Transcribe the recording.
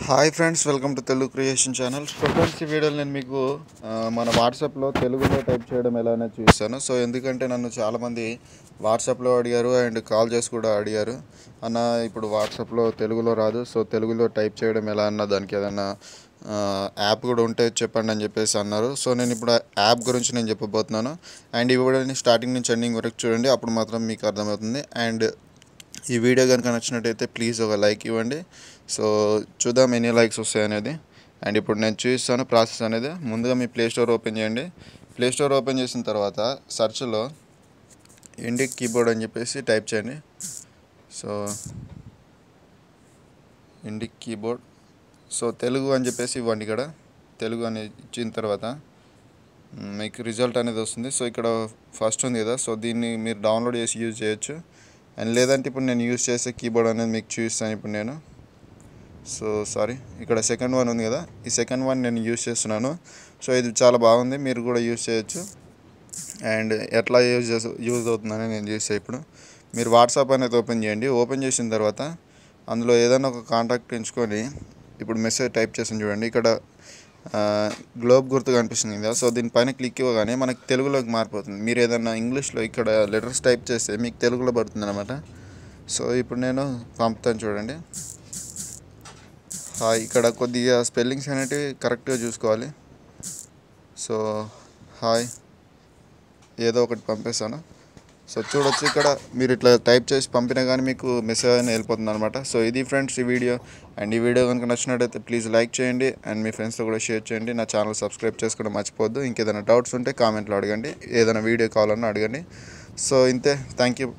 Hi friends, welcome to Telugu creation channel. So friends, ఈ వీడియోలో నేను మీకు మన వాట్సాప్లో తెలుగులో టైప్ చేయడం ఎలా అనేది చూపిస్తాను. సో ఎందుకంటే నన్ను చాలామంది వాట్సాప్లో అడిగారు అండ్ కాల్ చేసి కూడా అడిగారు, అన్న ఇప్పుడు వాట్సాప్లో తెలుగులో రాదు, సో తెలుగులో టైప్ చేయడం ఎలా అన్న దానికి ఏదైనా యాప్ కూడా ఉంటే చెప్పండి అని చెప్పేసి అన్నారు. సో నేను ఇప్పుడు ఆ యాప్ గురించి నేను చెప్పబోతున్నాను. అండ్ ఈ వీడియోని స్టార్టింగ్ నుంచి ఎండింగ్ వరకు చూడండి, అప్పుడు మాత్రం మీకు అర్థమవుతుంది. అండ్ ఈ వీడియో కనుక నచ్చినట్టయితే ప్లీజ్ ఒక లైక్ ఇవ్వండి. సో చూద్దాం ఎన్ని లైక్స్ వస్తాయి అనేది. అండ్ ఇప్పుడు నేను చూపిస్తాను ప్రాసెస్ అనేది. ముందుగా మీ ప్లే స్టోర్ ఓపెన్ చేయండి. ప్లే స్టోర్ ఓపెన్ చేసిన తర్వాత సెర్చ్లో ఇండిక్ కీబోర్డ్ అని చెప్పేసి టైప్ చేయండి. So Indic keyboard, so Telugu అని చెప్పేసి ఇవ్వండి. ఇక్కడ తెలుగు అని ఇచ్చిన తర్వాత మీకు రిజల్ట్ అనేది వస్తుంది. సో ఇక్కడ ఫస్ట్ ఉంది కదా, సో దీన్ని మీరు డౌన్లోడ్ చేసి యూజ్ చేయొచ్చు. అండ్ లేదంటే ఇప్పుడు నేను యూజ్ చేసే కీబోర్డ్ అనేది మీకు చూపిస్తాను ఇప్పుడు నేను. సో సారీ, ఇక్కడ సెకండ్ వన్ ఉంది కదా, ఈ సెకండ్ వన్ నేను యూజ్ చేస్తున్నాను. సో ఇది చాలా బాగుంది, మీరు కూడా యూజ్ చేయొచ్చు. అండ్ ఎట్లా యూజ్ అవుతుందని నేను చూసే. ఇప్పుడు మీరు వాట్సాప్ అనేది ఓపెన్ చేయండి. ఓపెన్ చేసిన తర్వాత అందులో ఏదైనా ఒక కాంటాక్ట్ ఎంచుకొని ఇప్పుడు మెసేజ్ టైప్ చేసాను చూడండి. ఇక్కడ గ్లోబ్ గుర్తు కనిపిస్తుంది కదా, సో దీనిపైన క్లిక్ ఇవ్వగానే మనకి తెలుగులోకి మారిపోతుంది. మీరు ఏదైనా ఇంగ్లీష్లో ఇక్కడ లెటర్స్ టైప్ చేస్తే మీకు తెలుగులో పడుతుంది అనమాట. సో ఇప్పుడు నేను పంపుతాను చూడండి. హాయ్, ఇక్కడ కొద్దిగా స్పెల్లింగ్స్ అనేటివి కరెక్ట్గా చూసుకోవాలి. సో హాయ్ ఏదో ఒకటి పంపేస్తాను. సో చూడొచ్చు, ఇక్కడ మీరు ఇట్లా టైప్ చేసి పంపినా కానీ మీకు మెసేజ్ అని వెళ్ళిపోతుంది అనమాట. సో ఇది ఫ్రెండ్స్ ఈ వీడియో. అండ్ ఈ వీడియో కనుక నచ్చినట్టయితే ప్లీజ్ లైక్ చేయండి అండ్ మీ ఫ్రెండ్స్తో కూడా షేర్ చేయండి. నా ఛానల్ సబ్స్క్రైబ్ చేసుకోవడం మర్చిపోద్దు. ఇంకేదైనా డౌట్స్ ఉంటే కామెంట్లో అడగండి, ఏదైనా వీడియో కావాలన్నా అడగండి. సో ఇంతే, థ్యాంక్ యూ.